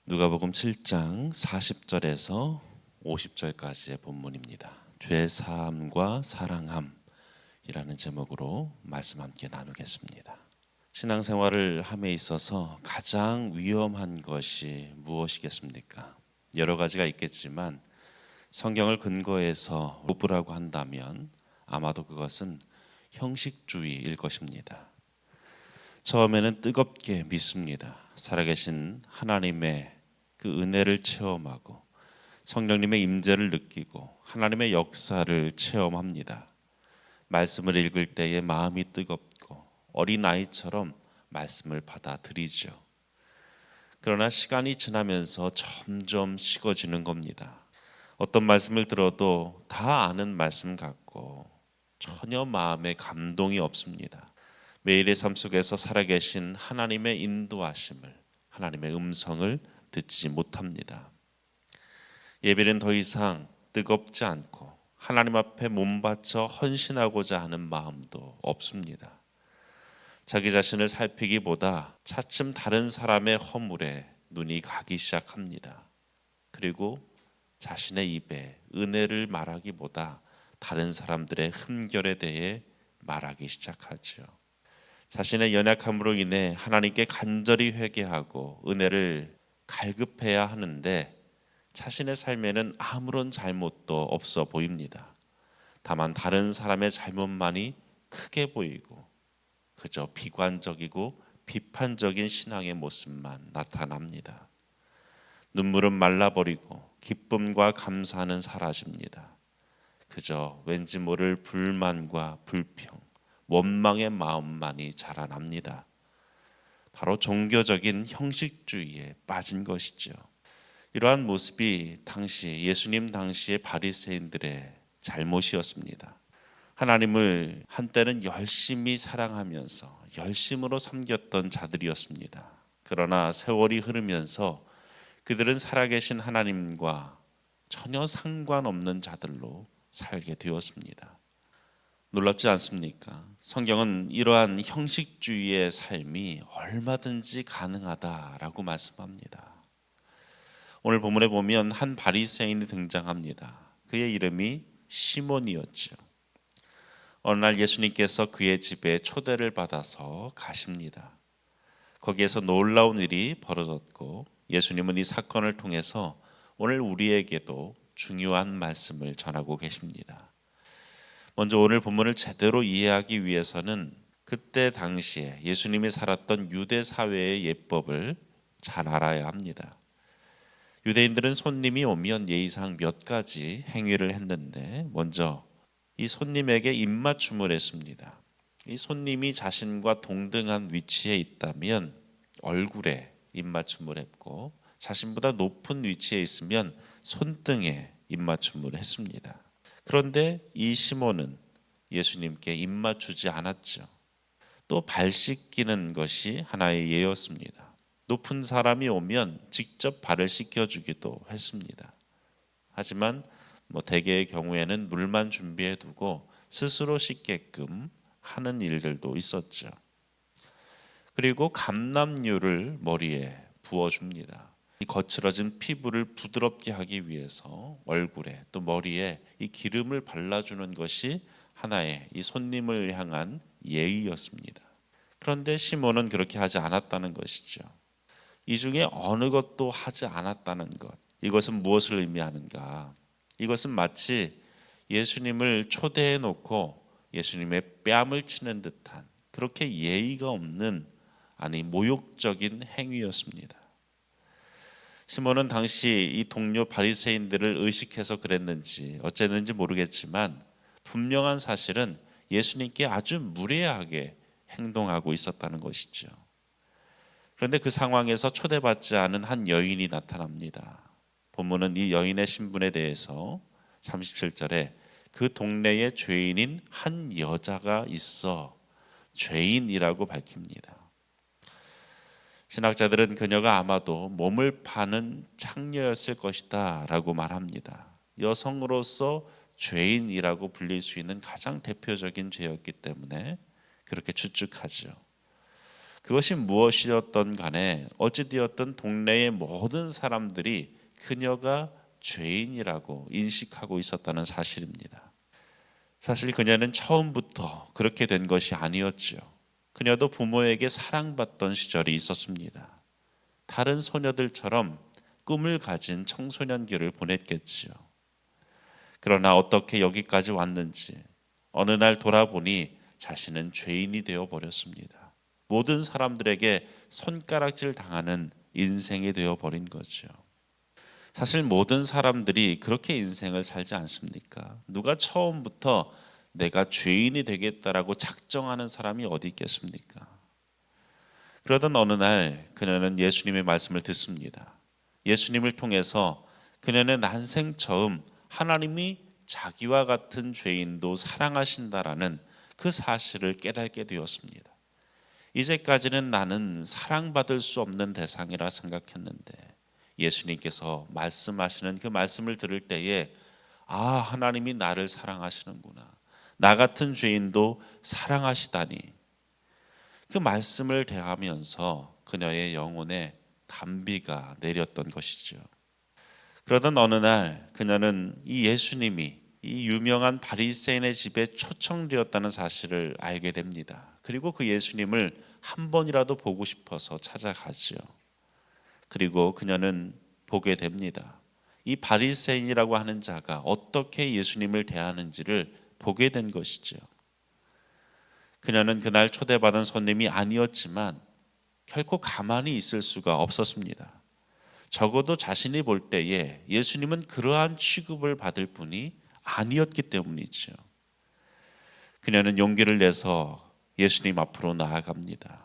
누가복음 7장 40절에서 50절까지의 본문입니다. 죄 사함과 사랑함이라는 제목으로 말씀 함께 나누겠습니다. 신앙생활을 함에 있어서 가장 위험한 것이 무엇이겠습니까? 여러 가지가 있겠지만 성경을 근거해서 꼽으라고 한다면 아마도 그것은 형식주의일 것입니다. 처음에는 뜨겁게 믿습니다. 살아계신 하나님의 그 은혜를 체험하고 성령님의 임재를 느끼고 하나님의 역사를 체험합니다. 말씀을 읽을 때에 마음이 뜨겁고 어린아이처럼 말씀을 받아들이죠. 그러나 시간이 지나면서 점점 식어지는 겁니다. 어떤 말씀을 들어도 다 아는 말씀 같고 전혀 마음에 감동이 없습니다. 매일의 삶 속에서 살아계신 하나님의 인도하심을, 하나님의 음성을 듣지 못합니다. 예배는 더 이상 뜨겁지 않고 하나님 앞에 몸바쳐 헌신하고자 하는 마음도 없습니다. 자기 자신을 살피기보다 차츰 다른 사람의 허물에 눈이 가기 시작합니다. 그리고 자신의 입에 은혜를 말하기보다 다른 사람들의 흠결에 대해 말하기 시작하죠. 자신의 연약함으로 인해 하나님께 간절히 회개하고 은혜를 갈급해야 하는데 자신의 삶에는 아무런 잘못도 없어 보입니다. 다만 다른 사람의 잘못만이 크게 보이고 그저 비관적이고 비판적인 신앙의 모습만 나타납니다. 눈물은 말라버리고 기쁨과 감사는 사라집니다. 그저 왠지 모를 불만과 불평, 원망의 마음만이 자라납니다. 바로 종교적인 형식주의에 빠진 것이죠. 이러한 모습이 예수님 당시의 바리새인들의 잘못이었습니다. 하나님을 한때는 열심히 사랑하면서 열심으로 섬겼던 자들이었습니다. 그러나 세월이 흐르면서 그들은 살아계신 하나님과 전혀 상관없는 자들로 살게 되었습니다. 놀랍지 않습니까? 성경은 이러한 형식주의의 삶이 얼마든지 가능하다라고 말씀합니다. 오늘 본문에 보면 한 바리새인이 등장합니다. 그의 이름이 시몬이었죠. 어느 날 예수님께서 그의 집에 초대를 받아서 가십니다. 거기에서 놀라운 일이 벌어졌고 예수님은 이 사건을 통해서 오늘 우리에게도 중요한 말씀을 전하고 계십니다. 먼저 오늘 본문을 제대로 이해하기 위해서는 그때 당시에 예수님이 살았던 유대 사회의 예법을 잘 알아야 합니다. 유대인들은 손님이 오면 예의상 몇 가지 행위를 했는데 먼저 이 손님에게 입맞춤을 했습니다. 이 손님이 자신과 동등한 위치에 있다면 얼굴에 입맞춤을 했고 자신보다 높은 위치에 있으면 손등에 입맞춤을 했습니다. 그런데 이 시몬은 예수님께 입맞추지 않았죠. 또 발 씻기는 것이 하나의 예였습니다. 높은 사람이 오면 직접 발을 씻겨주기도 했습니다. 하지만 대개의 경우에는 물만 준비해 두고 스스로 씻게끔 하는 일들도 있었죠. 그리고 감람유를 머리에 부어줍니다. 이 거칠어진 피부를 부드럽게 하기 위해서 얼굴에 또 머리에 이 기름을 발라주는 것이 하나의 이 손님을 향한 예의였습니다. 그런데 시몬은 그렇게 하지 않았다는 것이죠. 이 중에 어느 것도 하지 않았다는 것, 이것은 무엇을 의미하는가? 이것은 마치 예수님을 초대해 놓고 예수님의 뺨을 치는 듯한 그렇게 예의가 없는 모욕적인 행위였습니다. 시몬은 당시 이 동료 바리새인들을 의식해서 그랬는지 어쨌는지 모르겠지만 분명한 사실은 예수님께 아주 무례하게 행동하고 있었다는 것이죠. 그런데 그 상황에서 초대받지 않은 한 여인이 나타납니다. 본문은 이 여인의 신분에 대해서 37절에 그 동네에 죄인인 한 여자가 있어 죄인이라고 밝힙니다. 신학자들은 그녀가 아마도 몸을 파는 창녀였을 것이다 라고 말합니다. 여성으로서 죄인이라고 불릴 수 있는 가장 대표적인 죄였기 때문에 그렇게 추측하죠. 그것이 무엇이었던 간에 어찌되었든 동네의 모든 사람들이 그녀가 죄인이라고 인식하고 있었다는 사실입니다. 사실 그녀는 처음부터 그렇게 된 것이 아니었죠. 그녀도 부모에게 사랑받던 시절이 있었습니다. 다른 소녀들처럼 꿈을 가진 청소년기를 보냈겠지요. 그러나 어떻게 여기까지 왔는지 어느 날 돌아보니 자신은 죄인이 되어 버렸습니다. 모든 사람들에게 손가락질 당하는 인생이 되어 버린 거죠. 사실 모든 사람들이 그렇게 인생을 살지 않습니까? 누가 처음부터 내가 죄인이 되겠다라고 작정하는 사람이 어디 있겠습니까? 그러던 어느 날 그녀는 예수님의 말씀을 듣습니다. 예수님을 통해서 그녀는 난생 처음 하나님이 자기와 같은 죄인도 사랑하신다라는 그 사실을 깨닫게 되었습니다. 이제까지는 나는 사랑받을 수 없는 대상이라 생각했는데 예수님께서 말씀하시는 그 말씀을 들을 때에 하나님이 나를 사랑하시는구나. 나 같은 죄인도 사랑하시다니. 그 말씀을 대하면서 그녀의 영혼에 단비가 내렸던 것이죠. 그러던 어느 날 그녀는 이 예수님이 이 유명한 바리새인의 집에 초청되었다는 사실을 알게 됩니다. 그리고 그 예수님을 한 번이라도 보고 싶어서 찾아가죠. 그리고 그녀는 보게 됩니다. 이 바리새인이라고 하는 자가 어떻게 예수님을 대하는지를 보게 된 것이죠. 그녀는 그날 초대받은 손님이 아니었지만 결코 가만히 있을 수가 없었습니다. 적어도 자신이 볼 때에 예수님은 그러한 취급을 받을 분이 아니었기 때문이죠. 그녀는 용기를 내서 예수님 앞으로 나아갑니다.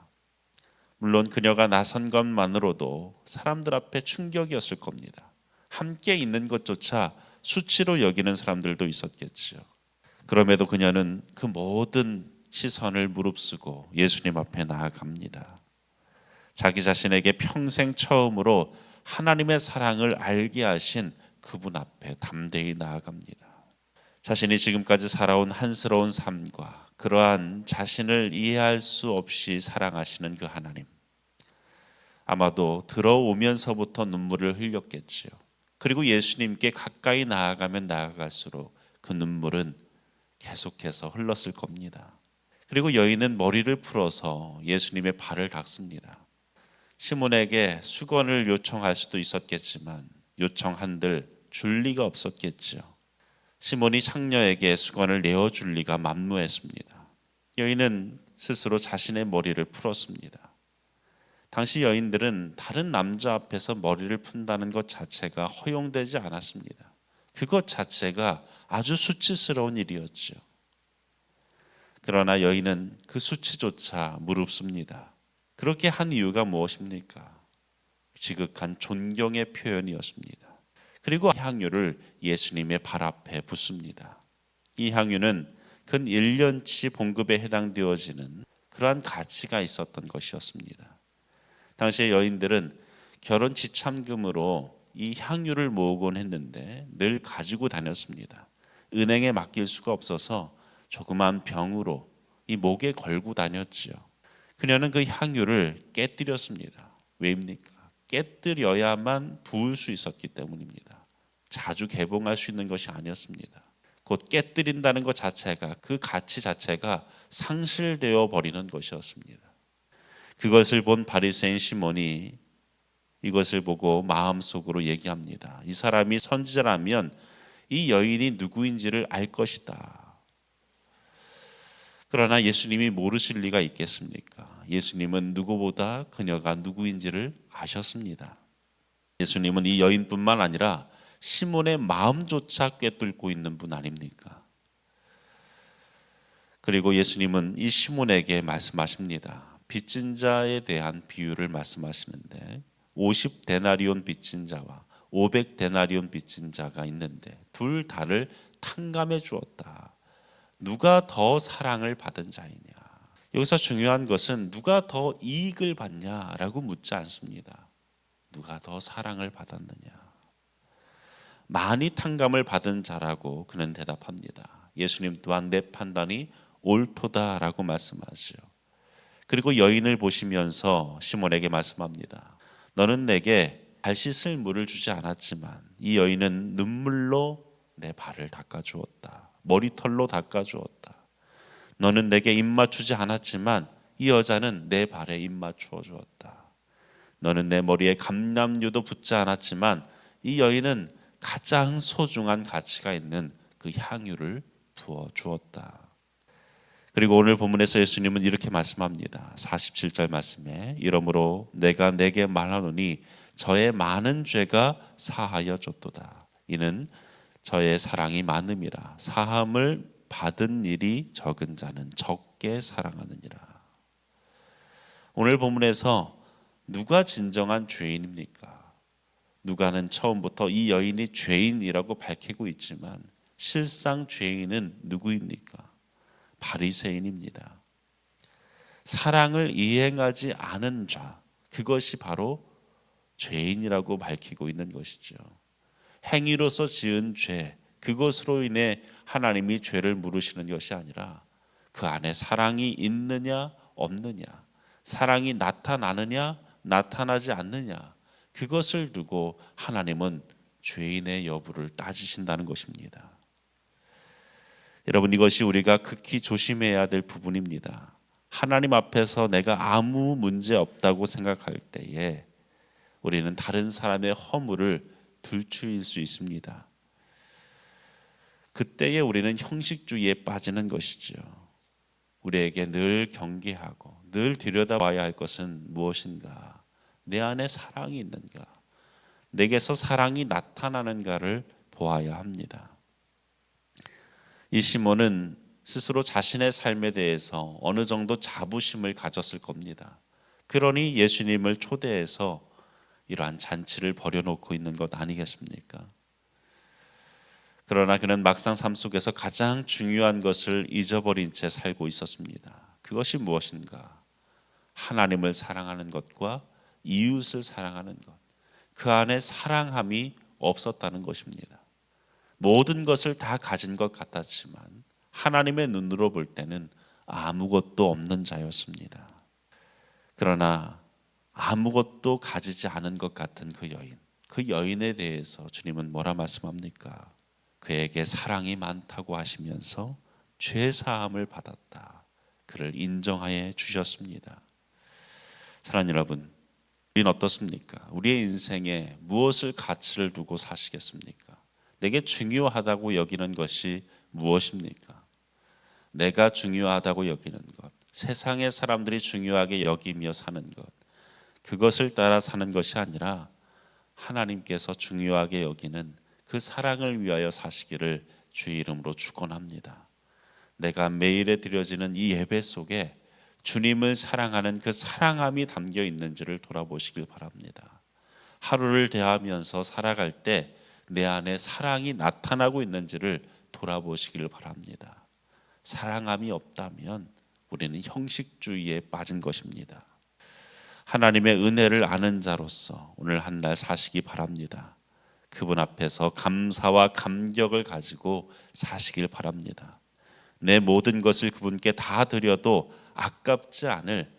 물론 그녀가 나선 것만으로도 사람들 앞에 충격이었을 겁니다. 함께 있는 것조차 수치로 여기는 사람들도 있었겠죠. 그럼에도 그녀는 그 모든 시선을 무릅쓰고 예수님 앞에 나아갑니다. 자기 자신에게 평생 처음으로 하나님의 사랑을 알게 하신 그분 앞에 담대히 나아갑니다. 자신이 지금까지 살아온 한스러운 삶과 그러한 자신을 이해할 수 없이 사랑하시는 그 하나님, 아마도 들어오면서부터 눈물을 흘렸겠지요. 그리고 예수님께 가까이 나아가면 나아갈수록 그 눈물은 계속해서 흘렀을 겁니다. 그리고 여인은 머리를 풀어서 예수님의 발을 닦습니다. 시몬에게 수건을 요청할 수도 있었겠지만 요청한들 줄 리가 없었겠죠. 시몬이 창녀에게 수건을 내어줄 리가 만무했습니다. 여인은 스스로 자신의 머리를 풀었습니다. 당시 여인들은 다른 남자 앞에서 머리를 푼다는 것 자체가 허용되지 않았습니다. 그것 자체가 아주 수치스러운 일이었죠. 그러나 여인은 그 수치조차 무릅씁니다. 그렇게 한 이유가 무엇입니까? 지극한 존경의 표현이었습니다. 그리고 향유를 예수님의 발 앞에 붓습니다. 이 향유는 근 1년치 봉급에 해당되어지는 그러한 가치가 있었던 것이었습니다. 당시의 여인들은 결혼 지참금으로 이 향유를 모으곤 했는데 늘 가지고 다녔습니다. 은행에 맡길 수가 없어서 조그만 병으로 이 목에 걸고 다녔지요. 그녀는 그 향유를 깨뜨렸습니다. 왜입니까? 깨뜨려야만 부을 수 있었기 때문입니다. 자주 개봉할 수 있는 것이 아니었습니다. 곧 깨뜨린다는 것 자체가, 그 가치 자체가 상실되어 버리는 것이었습니다. 그것을 본 바리새인 시몬이 이것을 보고 마음속으로 얘기합니다. 이 사람이 선지자라면 이 여인이 누구인지를 알 것이다. 그러나 예수님이 모르실 리가 있겠습니까? 예수님은 누구보다 그녀가 누구인지를 아셨습니다. 예수님은 이 여인뿐만 아니라 시몬의 마음조차 꿰뚫고 있는 분 아닙니까? 그리고 예수님은 이 시몬에게 말씀하십니다. 빚진 자에 대한 비유를 말씀하시는데 50데나리온 빚진 자와 500데나리온 빚진 자가 있는데 둘 다를 탕감해 주었다. 누가 더 사랑을 받은 자이냐? 여기서 중요한 것은 누가 더 이익을 받냐라고 묻지 않습니다. 누가 더 사랑을 받았느냐? 많이 탕감을 받은 자라고 그는 대답합니다. 예수님 또한 내 판단이 옳도다라고 말씀하시죠. 그리고 여인을 보시면서 시몬에게 말씀합니다. 너는 내게 발 씻을 물을 주지 않았지만 이 여인은 눈물로 내 발을 닦아주었다. 머리털로 닦아주었다. 너는 내게 입맞추지 않았지만 이 여자는 내 발에 입맞추어 주었다. 너는 내 머리에 감람류도 붓지 않았지만 이 여인은 가장 소중한 가치가 있는 그 향유를 부어 주었다. 그리고 오늘 본문에서 예수님은 이렇게 말씀합니다. 47절 말씀에 이러므로 내가 내게 말하노니 저의 많은 죄가 사하여 줬도다. 이는 저의 사랑이 많음이라. 사함을 받은 일이 적은 자는 적게 사랑하느니라. 오늘 본문에서 누가 진정한 죄인입니까? 누가는 처음부터 이 여인이 죄인이라고 밝히고 있지만 실상 죄인은 누구입니까? 바리새인입니다. 사랑을 이행하지 않은 자, 그것이 바로 죄인이라고 밝히고 있는 것이죠. 행위로서 지은 죄, 그것으로 인해 하나님이 죄를 물으시는 것이 아니라 그 안에 사랑이 있느냐 없느냐, 사랑이 나타나느냐 나타나지 않느냐, 그것을 두고 하나님은 죄인의 여부를 따지신다는 것입니다. 여러분, 이것이 우리가 극히 조심해야 될 부분입니다. 하나님 앞에서 내가 아무 문제 없다고 생각할 때에 우리는 다른 사람의 허물을 들추일 수 있습니다. 그때에 우리는 형식주의에 빠지는 것이죠. 우리에게 늘 경계하고 늘 들여다봐야 할 것은 무엇인가? 내 안에 사랑이 있는가? 내게서 사랑이 나타나는가를 보아야 합니다. 이 시몬은 스스로 자신의 삶에 대해서 어느 정도 자부심을 가졌을 겁니다. 그러니 예수님을 초대해서 이러한 잔치를 벌여놓고 있는 것 아니겠습니까? 그러나 그는 막상 삶 속에서 가장 중요한 것을 잊어버린 채 살고 있었습니다. 그것이 무엇인가? 하나님을 사랑하는 것과 이웃을 사랑하는 것, 그 안에 사랑함이 없었다는 것입니다. 모든 것을 다 가진 것 같았지만 하나님의 눈으로 볼 때는 아무것도 없는 자였습니다. 그러나 아무것도 가지지 않은 것 같은 그 여인에 대해서 주님은 뭐라 말씀합니까? 그에게 사랑이 많다고 하시면서 죄 사함을 받았다, 그를 인정하여 주셨습니다. 사랑하는 여러분, 우리는 어떻습니까? 우리의 인생에 무엇을 가치를 두고 사시겠습니까? 내게 중요하다고 여기는 것이 무엇입니까? 내가 중요하다고 여기는 것, 세상의 사람들이 중요하게 여기며 사는 것, 그것을 따라 사는 것이 아니라 하나님께서 중요하게 여기는 그 사랑을 위하여 사시기를 주의 이름으로 축원합니다. 내가 매일에 드려지는 이 예배 속에 주님을 사랑하는 그 사랑함이 담겨 있는지를 돌아보시길 바랍니다. 하루를 대하면서 살아갈 때 내 안에 사랑이 나타나고 있는지를 돌아보시길 바랍니다. 사랑함이 없다면 우리는 형식주의에 빠진 것입니다. 하나님의 은혜를 아는 자로서 오늘 한 날 사시기 바랍니다. 그분 앞에서 감사와 감격을 가지고 사시길 바랍니다. 내 모든 것을 그분께 다 드려도 아깝지 않을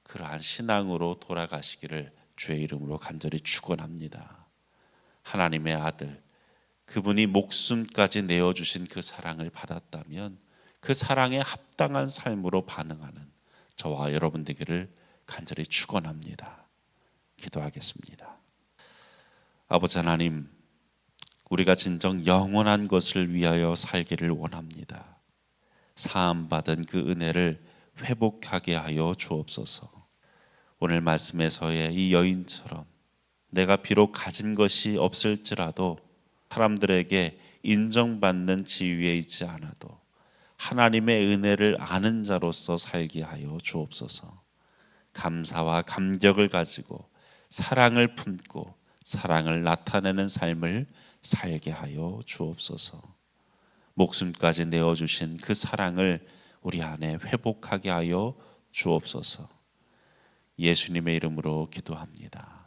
그러한 신앙으로 돌아가시기를 주의 이름으로 간절히 축원합니다. 하나님의 아들, 그분이 목숨까지 내어주신 그 사랑을 받았다면 그 사랑에 합당한 삶으로 반응하는 저와 여러분 되기를 간절히 축원합니다. 기도하겠습니다. 아버지 하나님, 우리가 진정 영원한 것을 위하여 살기를 원합니다. 사함받은 그 은혜를 회복하게 하여 주옵소서. 오늘 말씀에서의 이 여인처럼 내가 비록 가진 것이 없을지라도 사람들에게 인정받는 지위에 있지 않아도 하나님의 은혜를 아는 자로서 살게 하여 주옵소서. 감사와 감격을 가지고 사랑을 품고 사랑을 나타내는 삶을 살게 하여 주옵소서. 목숨까지 내어주신 그 사랑을 우리 안에 회복하게 하여 주옵소서. 예수님의 이름으로 기도합니다.